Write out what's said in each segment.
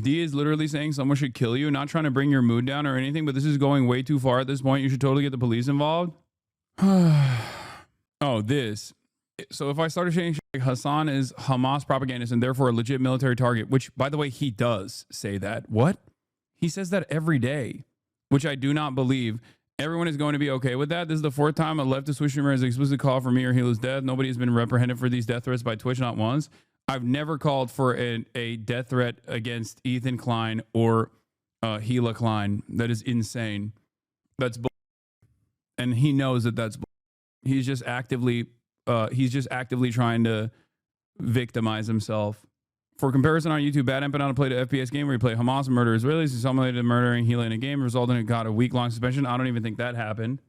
D is literally saying someone should kill you, not trying to bring your mood down or anything, but this is going way too far at this point. You should totally get the police involved. Oh, this. So if I started saying like Hasan is Hamas propagandist and therefore a legit military target, which, by the way, he does say that. What? He says that every day, which I do not believe. Everyone is going to be okay with that. This is the fourth time a leftist Twitch streamer has explicitly called for me or Hila's death. Nobody has been reprehended for these death threats by Twitch, not once. I've never called for a death threat against Ethan Klein or Hila Klein. That is insane. That's bull. And he knows that that's bull. He's just actively trying to victimize himself. For comparison on YouTube, Bad Empanada played an FPS game where he played Hamas and murder Israelis. He simulated murdering Hila in a game, resulting in a week-long suspension. I don't even think that happened.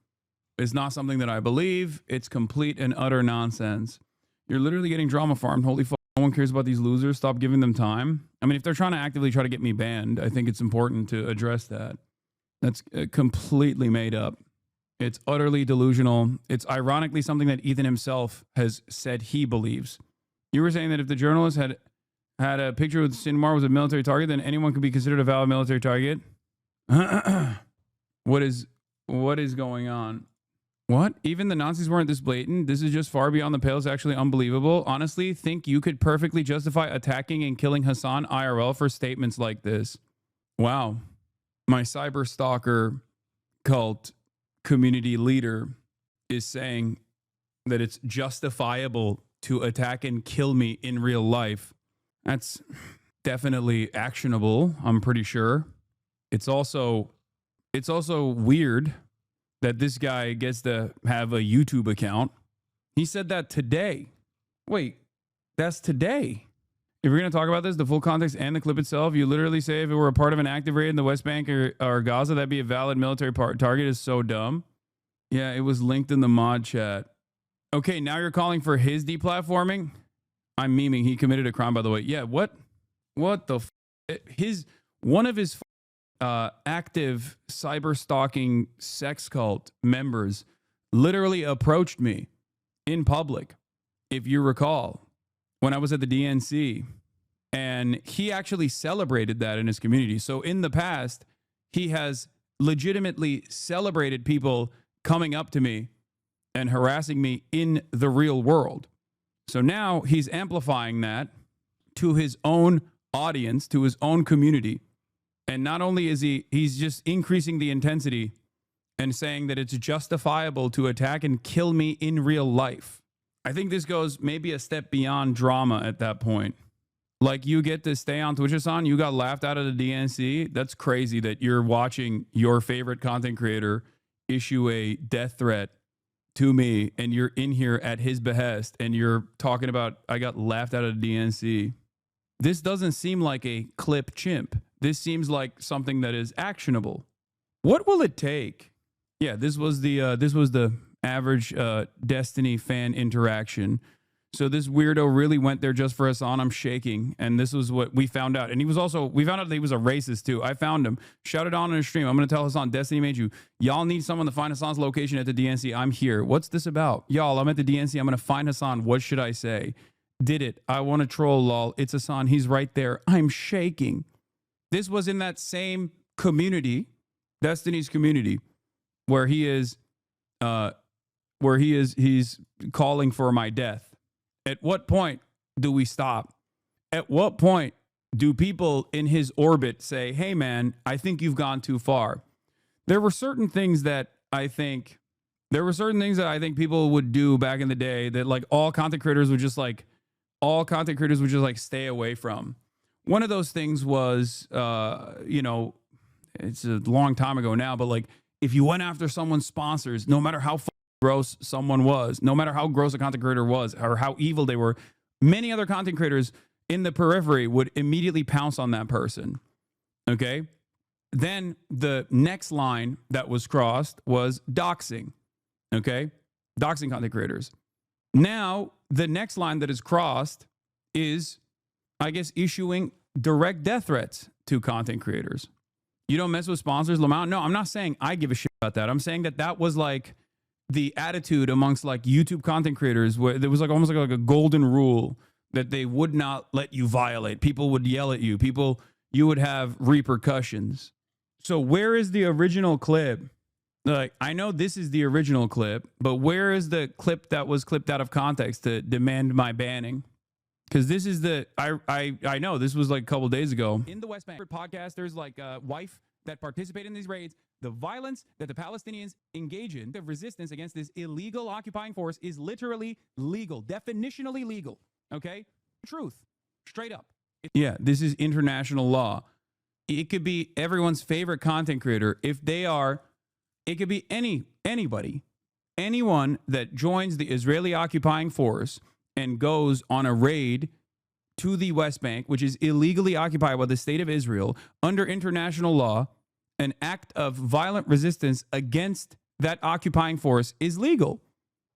It's not something that I believe. It's complete and utter nonsense. You're literally getting drama farmed. Holy fuck. No one cares about these losers. Stop giving them time. I mean, if they're trying to actively try to get me banned, I think it's important to address that. That's completely made up. It's utterly delusional. It's ironically something that Ethan himself has said he believes. You were saying that if the journalist had a picture with Sinmar was a military target, then anyone could be considered a valid military target. What is going on? What? Even the Nazis weren't this blatant. This is just far beyond the pale. It's actually unbelievable. Honestly, think you could perfectly justify attacking and killing Hasan IRL for statements like this. Wow. My cyber stalker cult community leader is saying that it's justifiable to attack and kill me in real life. That's definitely actionable, I'm pretty sure. It's also weird that this guy gets to have a YouTube account. He said that today. Wait, that's today. If we're going to talk about this, the full context and the clip itself, you literally say if it were a part of an active raid in the West Bank or Gaza, that'd be a valid military target. Is so dumb. Yeah, it was linked in the mod chat. Okay, now you're calling for his deplatforming? I'm memeing. He committed a crime, by the way. Yeah, what the one of his active cyber stalking sex cult members literally approached me in public, if you recall, when I was at the DNC, and he actually celebrated that in his community. So in the past, he has legitimately celebrated people coming up to me and harassing me in the real world. So now he's amplifying that to his own audience, to his own community. And not only is he's just increasing the intensity and saying that it's justifiable to attack and kill me in real life. I think this goes maybe a step beyond drama at that point. Like, you get to stay on Twitch, Hasan, you got laughed out of the DNC. That's crazy that you're watching your favorite content creator issue a death threat to me, and you're in here at his behest, and you're talking about, I got laughed out of the DNC. This doesn't seem like a clip chimp. This seems like something that is actionable. What will it take? Yeah, this was the average Destiny fan interaction. So this weirdo really went there just for Hasan. I'm shaking. And this was what we found out. And we found out that he was a racist too. I found him. Shouted on a stream. I'm going to tell Hasan, Destiny made you. Y'all need someone to find Hasan's location at the DNC. I'm here. What's this about? Y'all, I'm at the DNC. I'm going to find Hasan. What should I say? Did it. I want to troll, lol. It's Hasan. He's right there. I'm shaking. This was in that same community, Destiny's community, where he's calling for my death. At what point do we stop? At what point do people in his orbit say, hey, man, I think you've gone too far? There were certain things that I think people would do back in the day that like all content creators would just stay away from. One of those things was, it's a long time ago now, but like if you went after someone's sponsors, no matter how gross someone was, no matter how gross a content creator was or how evil they were, many other content creators in the periphery would immediately pounce on that person. Okay. Then the next line that was crossed was doxing. Okay. Doxing content creators. Now the next line that is crossed is, I guess, issuing direct death threats to content creators. You don't mess with sponsors, Lamont. No, I'm not saying I give a shit about that. I'm saying that was like the attitude amongst like YouTube content creators, where there was like almost like a golden rule that they would not let you violate. People would yell at you. People, you would have repercussions. So where is the original clip? Like, I know this is the original clip, but where is the clip that was clipped out of context to demand my banning? Because this is the, I know this was like a couple days ago. In the West Bank podcast, there's like a wife that participated in these raids. The violence that the Palestinians engage in, the resistance against this illegal occupying force is literally legal, definitionally legal. Okay? Truth. Straight up. Yeah, this is international law. It could be everyone's favorite content creator. If they are, it could be anybody, anyone that joins the Israeli occupying force and goes on a raid to the West Bank, which is illegally occupied by the state of Israel under international law. An act of violent resistance against that occupying force is legal.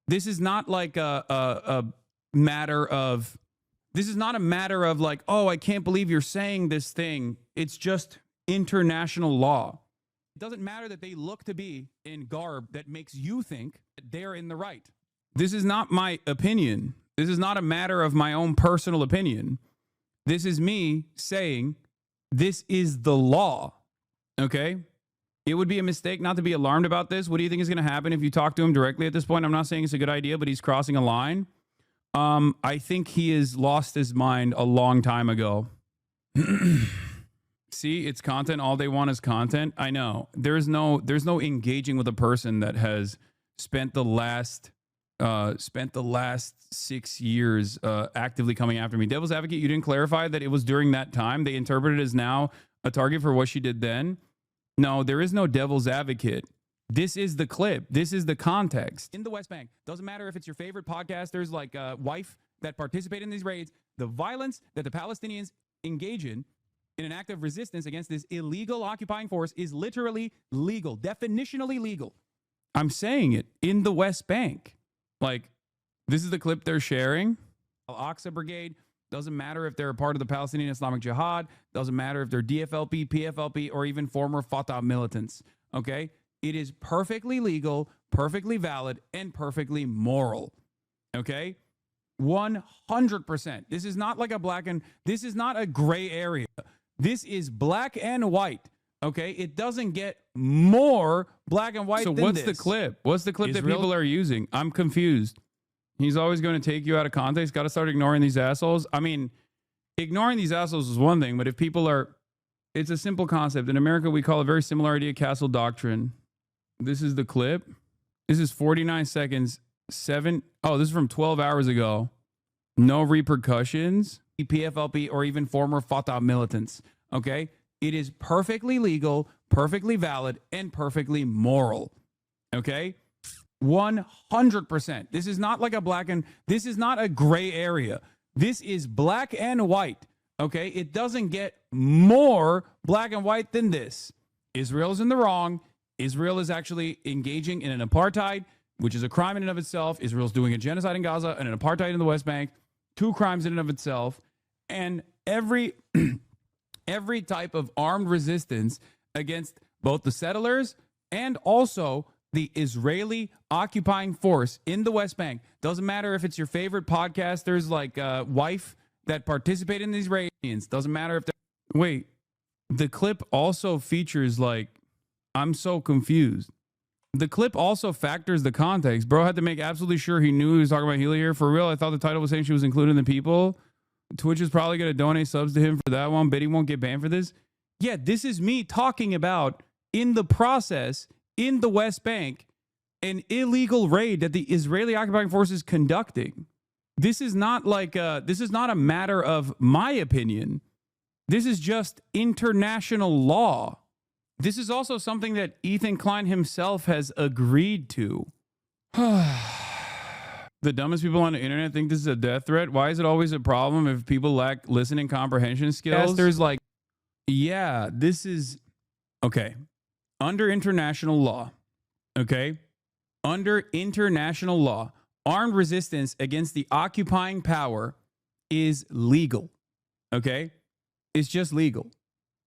This is not like a matter of, this is not a matter of like, oh, I can't believe you're saying this thing. It's just international law. It doesn't matter that they look to be in garb that makes you think that they're in the right. This is not my opinion. This is not a matter of my own personal opinion. This is me saying this is the law. Okay? It would be a mistake not to be alarmed about this. What do you think is going to happen if you talk to him directly at this point? I'm not saying it's a good idea, but he's crossing a line. I think he has lost his mind a long time ago. See, it's content. All they want is content. I know. There's no engaging with a person that has spent the last 6 years actively coming after me. Devil's Advocate, you didn't clarify that it was during that time. They interpreted it as now a target for what she did then. No, there is no devil's advocate. This is the clip. This is the context. In the West Bank, doesn't matter if it's your favorite podcasters like wife that participate in these raids, the violence that the Palestinians engage in an act of resistance against this illegal occupying force is literally legal, definitionally legal. I'm saying it, in the West Bank. Like, this is the clip they're sharing. Al-Aqsa Brigade. Doesn't matter if they're a part of the Palestinian Islamic Jihad. Doesn't matter if they're DFLP, PFLP, or even former Fatah militants. Okay? It is perfectly legal, perfectly valid, and perfectly moral. Okay? 100%. This is not like this is not a gray area. This is black and white. Okay? It doesn't get more black and white than this. So what's the clip? What's the clip that people are using? I'm confused. He's always going to take you out of context. Got to start ignoring these assholes. I mean, ignoring these assholes is one thing, but if people are, it's a simple concept. In America, we call it very similar idea, castle doctrine. This is the clip. This is 49 seconds. Oh, this is from 12 hours ago. No repercussions. PFLP or even former Fatah militants. Okay? It is perfectly legal, perfectly valid, and perfectly moral. Okay? 100%. This is not like this is not a gray area. This is black and white. Okay? It doesn't get more black and white than this. Israel is in the wrong. Israel is actually engaging in an apartheid, which is a crime in and of itself. Israel's doing a genocide in Gaza and an apartheid in the West Bank. 2 crimes in and of itself. And every type of armed resistance against both the settlers and also the Israeli occupying force in the West Bank. Doesn't matter if it's your favorite podcasters like wife that participate in these raids. Doesn't matter if they're... Wait, the clip also features like... I'm so confused. The clip also factors the context. Bro had to make absolutely sure he knew he was talking about Healy here. For real, I thought the title was saying she was including the people. Twitch is probably going to donate subs to him for that one. Bet he won't get banned for this. Yeah, this is me talking about, in the process, in the West Bank, an illegal raid that the Israeli occupying force is conducting. This is not like this is not a matter of my opinion. This is just international law. This is also something that Ethan Klein himself has agreed to. The dumbest people on the internet think this is a death threat. Why is it always a problem if people lack listening comprehension skills? There's like, yeah, this is okay. Under international law, okay? Under international law, armed resistance against the occupying power is legal, okay? It's just legal.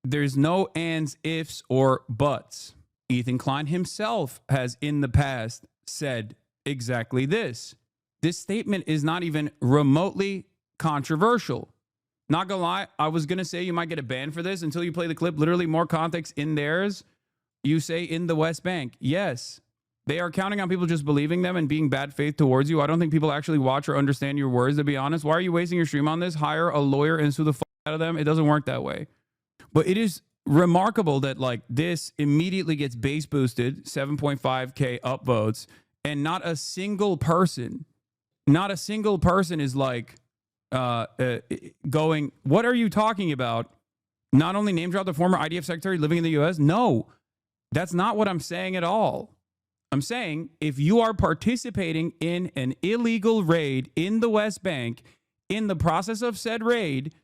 There's no ands, ifs, or buts. Ethan Klein himself has in the past said exactly this. This statement is not even remotely controversial. Not gonna lie, I was gonna say you might get a ban for this until you play the clip. Literally, more context in theirs. You say in the West Bank. Yes. They are counting on people just believing them and being bad faith towards you. I don't think people actually watch or understand your words, to be honest. Why are you wasting your stream on this? Hire a lawyer and sue the fuck out of them. It doesn't work that way. But it is remarkable that like this immediately gets base boosted, 7.5K upvotes, and not a single person is like going, what are you talking about? Not only name drop the former IDF secretary living in the US. No, that's not what I'm saying at all. I'm saying if you are participating in an illegal raid in the West Bank, in the process of said raid,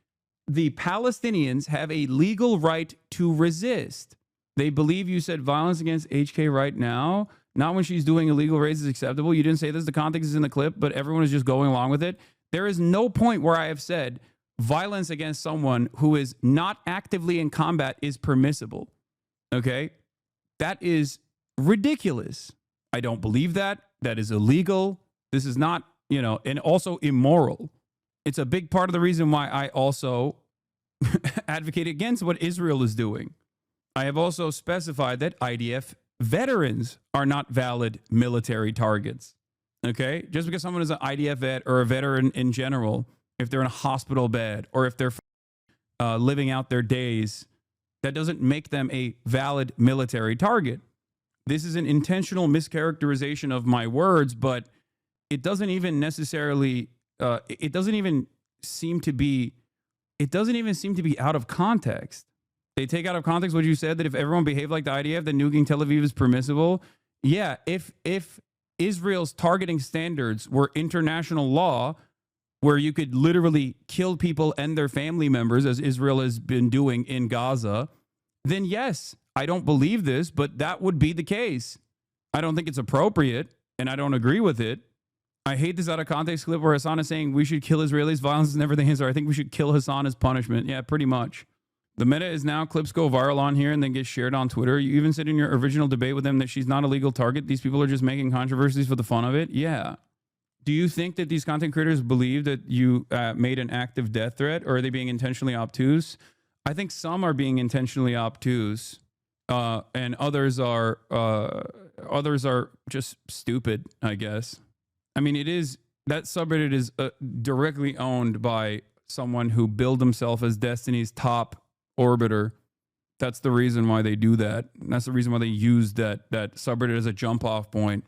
the Palestinians have a legal right to resist. They believe you said violence against HK right now, not when she's doing illegal raids is acceptable. You didn't say this. The context is in the clip, but everyone is just going along with it. There is no point where I have said violence against someone who is not actively in combat is permissible. Okay? That is ridiculous. I don't believe that. That is illegal. This is not, and also immoral. It's a big part of the reason why I also advocate against what Israel is doing. I have also specified that IDF veterans are not valid military targets. Okay? Just because someone is an IDF vet or a veteran in general, if they're in a hospital bed or if they're living out their days, that doesn't make them a valid military target. This is an intentional mischaracterization of my words, but it doesn't even necessarily, it doesn't even seem to be out of context. They take out of context what you said, that if everyone behaved like the IDF, then nuking Tel Aviv is permissible. Yeah, if Israel's targeting standards were international law, where you could literally kill people and their family members, as Israel has been doing in Gaza, then yes, I don't believe this, but that would be the case. I don't think it's appropriate, and I don't agree with it. I hate this out of context clip where Hasan is saying we should kill Israelis, violence and everything. So I think we should kill Hasan as punishment. Yeah, pretty much. The meta is now clips go viral on here and then get shared on Twitter. You even said in your original debate with them that she's not a legal target. These people are just making controversies for the fun of it. Yeah. Do you think that these content creators believe that you made an active death threat, or are they being intentionally obtuse? I think some are being intentionally obtuse, and others are just stupid, I guess. I mean, that subreddit is directly owned by someone who billed himself as Destiny's top orbiter. That's the reason why they do that. And that's the reason why they use that subreddit as a jump off point.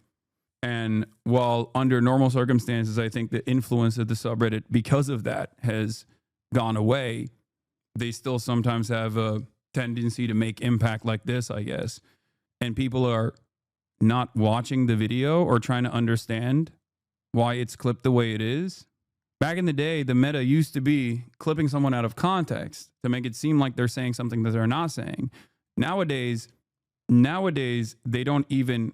And while under normal circumstances, I think the influence of the subreddit because of that has gone away, they still sometimes have a tendency to make impact like this, I guess. And people are not watching the video or trying to understand why it's clipped the way it is. Back in the day, the meta used to be clipping someone out of context to make it seem like they're saying something that they're not saying. Nowadays, they don't even,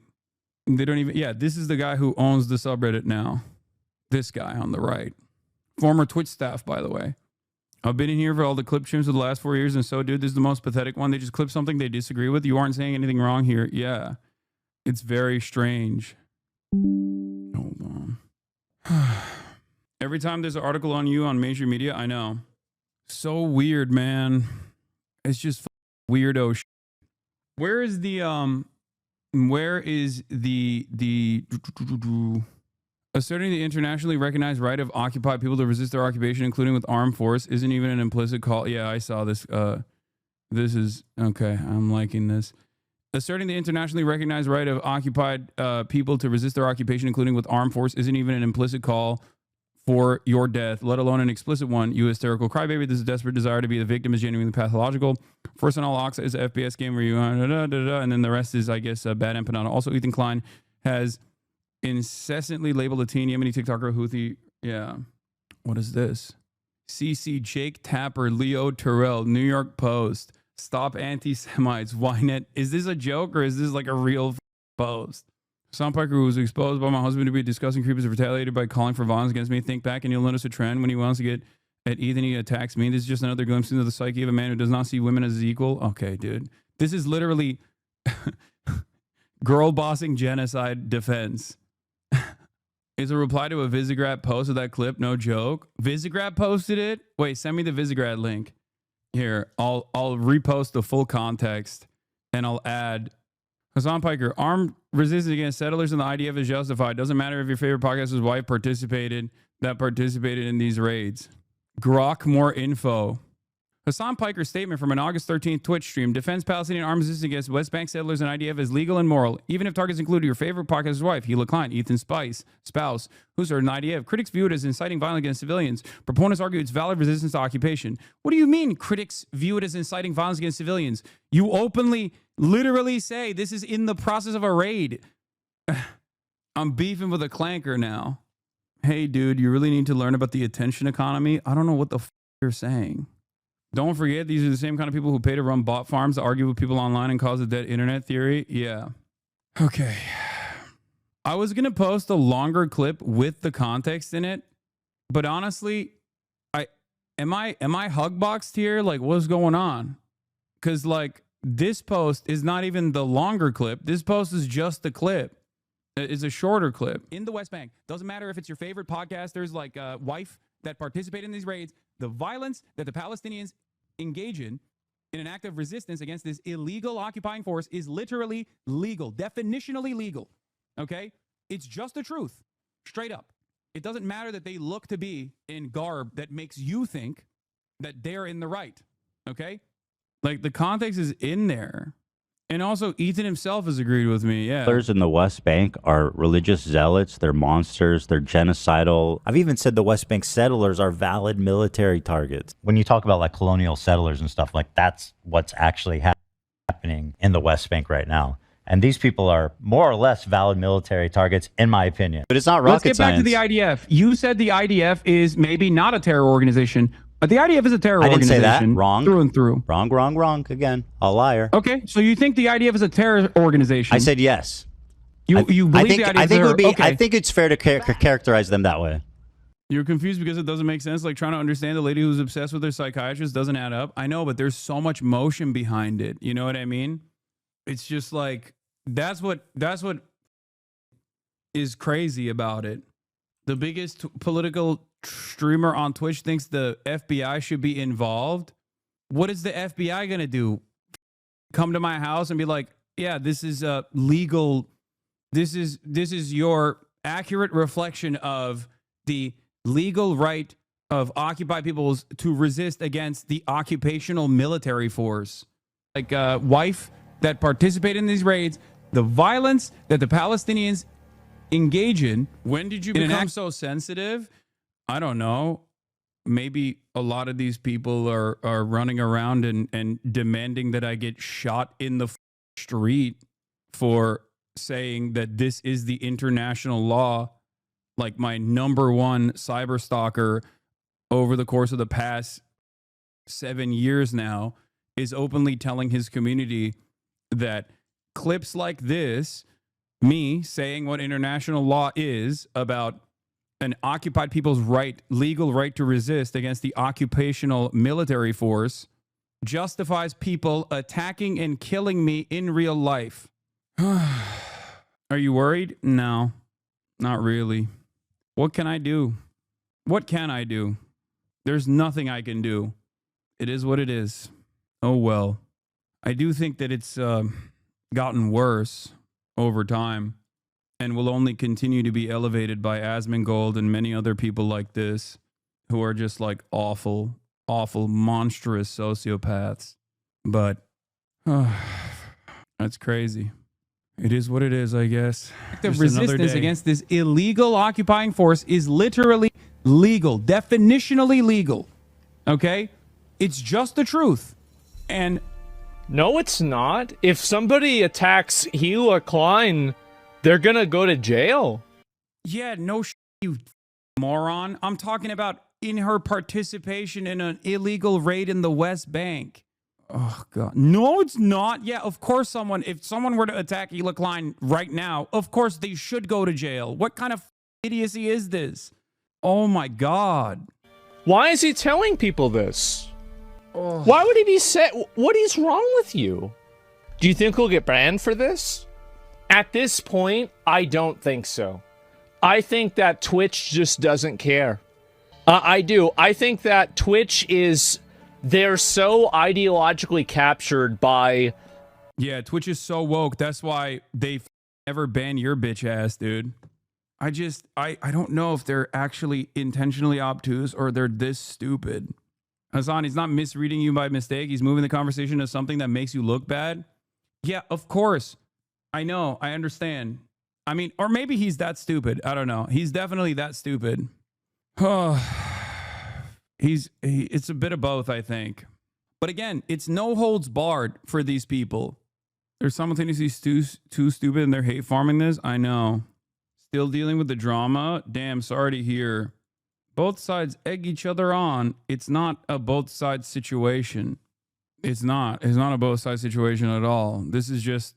yeah, this is the guy who owns the subreddit now. This guy on the right. Former Twitch staff, by the way. I've been in here for all the clip streams of the last 4 years, and so, dude, this is the most pathetic one. They just clip something they disagree with. You aren't saying anything wrong here. Yeah. It's very strange. Hold on. Every time there's an article on you on major media, I know. So weird, man. It's just weirdo shit. Where is the asserting the internationally recognized right of occupied people to resist their occupation, including with armed force, isn't even an implicit call. Yeah, I saw this. This is okay. I'm liking this. Asserting the internationally recognized right of occupied people to resist their occupation, including with armed force, isn't even an implicit call for your death, let alone an explicit one. You hysterical crybaby. This is desperate desire to be the victim is genuinely pathological. First on all, Oxa is an FPS game where you and then the rest is, I guess, bad empanada. Also, Ethan Klein has incessantly labeled a teen Yemeni TikToker Houthi. Yeah. What is this? CC Jake Tapper, Leo Terrell, New York Post. Stop anti-Semites. Ynet. Is this a joke or is this like a real post? Soundpiker, who was exposed by my husband to be discussing creepers, retaliated by calling for violence against me. Think back and you'll notice a trend. When he wants to get at Ethan, he attacks me. This is just another glimpse into the psyche of a man who does not see women as equal. Okay, dude. This is literally girl bossing genocide defense. Is a reply to a Visegrad post of that clip. No joke. Visegrad posted it. Wait, send me the Visegrad link. Here, I'll repost the full context and I'll add Hasan Piker. Armed resistance against settlers in the IDF is justified. Doesn't matter if your favorite podcaster's wife participated in these raids. Grok more info. Hasan Piker's statement from an August 13th Twitch stream defends Palestinian armed resistance against West Bank settlers and IDF as legal and moral, even if targets include your favorite podcaster's wife, Hila Klein, Ethan Spice, spouse, who served in IDF. Critics view it as inciting violence against civilians. Proponents argue it's valid resistance to occupation. What do you mean critics view it as inciting violence against civilians? You openly, literally say this is in the process of a raid. I'm beefing with a clanker now. Hey, dude, you really need to learn about the attention economy? I don't know what the you're saying. Don't forget, these are the same kind of people who pay to run bot farms to argue with people online and cause a dead internet theory. Yeah. Okay. I was going to post a longer clip with the context in it, but honestly, am I hugboxed here? Like, what's going on? Because, like, this post is not even the longer clip. This post is just the clip. It's a shorter clip. In the West Bank, doesn't matter if it's your favorite podcasters like wife that participate in these raids, the violence that the Palestinians engage in an act of resistance against this illegal occupying force is literally legal, definitionally legal. Okay? It's just the truth. Straight up. It doesn't matter that they look to be in garb that makes you think that they're in the right. Okay? Like, the context is in there. And also, Ethan himself has agreed with me. Yeah. Settlers in the West Bank are religious zealots. They're monsters. They're genocidal. I've even said the West Bank settlers are valid military targets. When you talk about like colonial settlers and stuff, like that's what's actually happening in the West Bank right now. And these people are more or less valid military targets, in my opinion. But it's not rocket science. Let's get back to the IDF. You said the IDF is maybe not a terror organization. The IDF is a terror organization. I didn't say that. Wrong. Through and through. Wrong. Again, a liar. Okay, so you think the IDF is a terror organization? I said yes. You believe the IDF is a terror? Okay. I think it's fair to characterize them that way. You're confused because it doesn't make sense. Like, trying to understand a lady who's obsessed with her psychiatrist doesn't add up. I know, but there's so much motion behind it. You know what I mean? It's just like, that's what is crazy about it. The biggest political streamer on Twitch thinks the FBI should be involved. What is the FBI going to do? Come to my house and be like, yeah, this is legal. This is your accurate reflection of the legal right of occupied peoples to resist against the occupational military force. Like, wife that participate in these raids, the violence that the Palestinians engage in. When did you become so sensitive? I don't know. Maybe a lot of these people are running around and demanding that I get shot in the street for saying that this is the international law. Like, my number one cyber stalker over the course of the past 7 years now is openly telling his community that clips like this, me saying what international law is about an occupied people's legal right to resist against the occupational military force, justifies people attacking and killing me in real life. Are you worried? No, not really. What can I do? What can I do? There's nothing I can do. It is what it is. Oh, well. I do think that it's gotten worse over time and will only continue to be elevated by Asmongold and many other people like this who are just like awful, monstrous sociopaths. But that's crazy. It is what it is, I guess. The resistance against this illegal occupying force is literally legal, definitionally legal. Okay? It's just the truth. And no, it's not. If somebody attacks Hila Klein, they're gonna go to jail. Yeah, no you moron. I'm talking about in her participation in an illegal raid in the West Bank. Oh, God. No, it's not. Yeah, of course if someone were to attack Hila Klein right now, of course they should go to jail. What kind of idiocy is this? Oh, my God. Why is he telling people this? Oh. Why would he be what is wrong with you? Do you think he'll get banned for this? At this point, I don't think so. I think that Twitch just doesn't care. I do. I think that Twitch they're so ideologically captured by... Yeah, Twitch is so woke. That's why they never ban your bitch ass, dude. I don't know if they're actually intentionally obtuse or they're this stupid. Hasan, he's not misreading you by mistake. He's moving the conversation to something that makes you look bad. Yeah, of course. I know. I understand. I mean, or maybe he's that stupid. I don't know. He's definitely that stupid. It's a bit of both, I think. But again, it's no holds barred for these people. They're simultaneously too stupid and they're hate farming this. I know. Still dealing with the drama. Damn, sorry to hear. Both sides egg each other on. It's not a both sides situation. It's not. It's not a both sides situation at all. This is just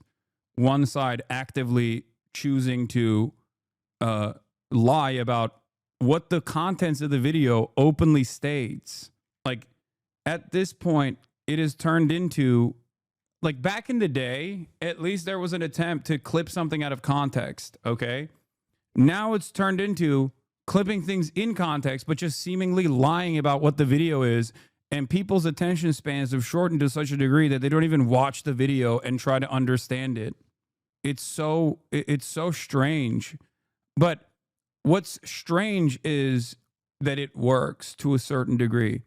one side actively choosing to lie about what the contents of the video openly states. Like, at this point, it has turned into, like, back in the day, at least there was an attempt to clip something out of context, okay? Now it's turned into clipping things in context, but just seemingly lying about what the video is, and people's attention spans have shortened to such a degree that they don't even watch the video and try to understand it. It's so strange. But what's strange is that it works to a certain degree.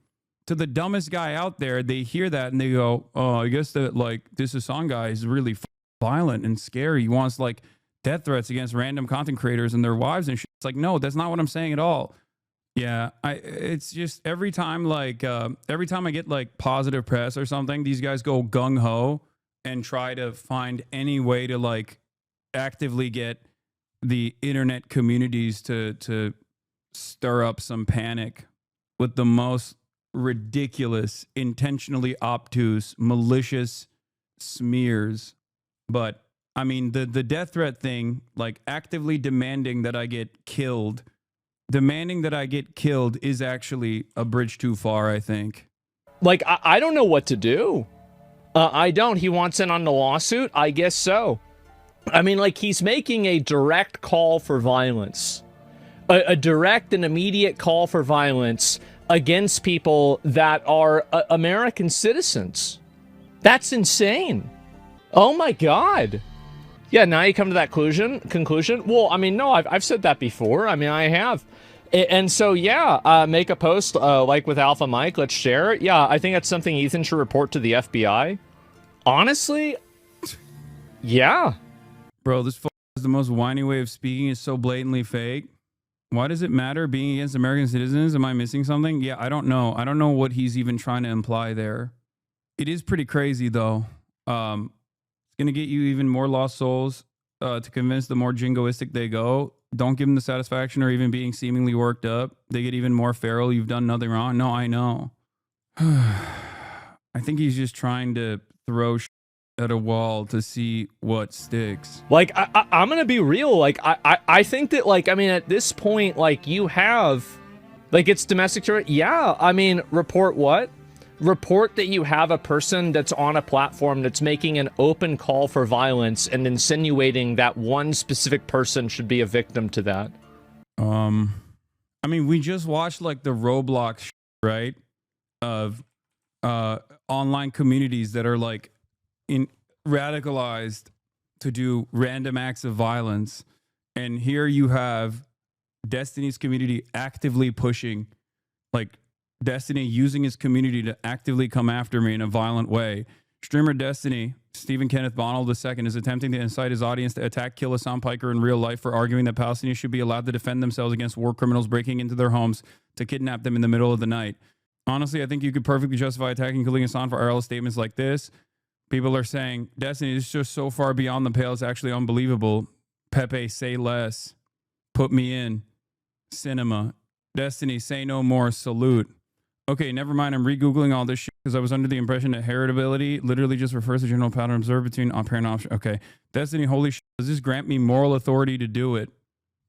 To the dumbest guy out there, they hear that and they go, oh, I guess that, like, this Hasan guy is really violent and scary. He wants, like, death threats against random content creators and their wives and shit. It's like, no, that's not what I'm saying at all. Yeah, it's just every time I get, like, positive press or something, these guys go gung-ho and try to find any way to, like, actively get the internet communities to stir up some panic with the most ridiculous, intentionally obtuse, malicious smears. But I mean, the death threat thing, like actively demanding that I get killed is actually a bridge too far, I think. Like, I don't know what to do. I don't. He wants in on the lawsuit? I guess so. I mean, like, he's making a direct call for violence. A direct and immediate call for violence against people that are American citizens. That's insane. Oh my God. Yeah, now you come to that conclusion. Well, I mean, no, I've said that before. I mean, I have. And so, yeah, make a post like with Alpha Mike. Let's share it. Yeah, I think that's something Ethan should report to the FBI. Honestly, yeah. Bro, this is the most whiny way of speaking. Is so blatantly fake. Why does it matter being against American citizens? Am I missing something? Yeah, I don't know. I don't know what he's even trying to imply there. It is pretty crazy, though. It's going to get you even more lost souls to convince the more jingoistic they go. Don't give them the satisfaction or even being seemingly worked up. They get even more feral. You've done nothing wrong. No, I know. I think he's just trying to throw at a wall to see what sticks. Like, I'm gonna be real. Like, I think that, like, I mean, at this point, like, you have, like, it's domestic terrorism. Yeah, I mean, report what? Report that you have a person that's on a platform that's making an open call for violence and insinuating that one specific person should be a victim to that. I mean, we just watched, like, the Roblox, right? Of online communities that are, like, radicalized to do random acts of violence, and here you have Destiny's community actively pushing, like, Destiny using his community to actively come after me in a violent way. Streamer Destiny, Stephen Kenneth Bonald II, is attempting to incite his audience to attack, kill Hasan Piker in real life for arguing that Palestinians should be allowed to defend themselves against war criminals breaking into their homes to kidnap them in the middle of the night. Honestly, I think you could perfectly justify attacking, killing Hasan for IRL statements like this. People are saying, Destiny is just so far beyond the pale, it's actually unbelievable. Pepe, say less. Put me in. Cinema. Destiny, say no more. Salute. Okay, never mind. I'm re-Googling all this shit because I was under the impression that heritability literally just refers to general pattern observed between parent option. Okay. Destiny, holy shit. Does this grant me moral authority to do it?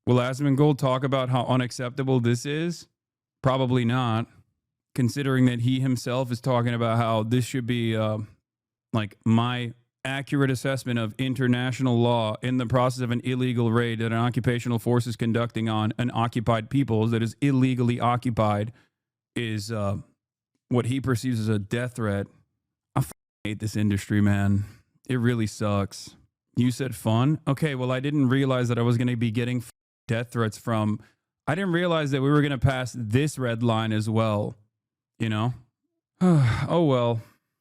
Will Asmongold talk about how unacceptable this is? Probably not. Considering that he himself is talking about how this should be... like my accurate assessment of international law in the process of an illegal raid that an occupational force is conducting on an occupied peoples that is illegally occupied is what he perceives as a death threat. I hate this industry, man. It really sucks. You said fun? Okay, well, I didn't realize that I was going to be getting death threats from... I didn't realize that we were going to pass this red line as well, you know? Oh, well.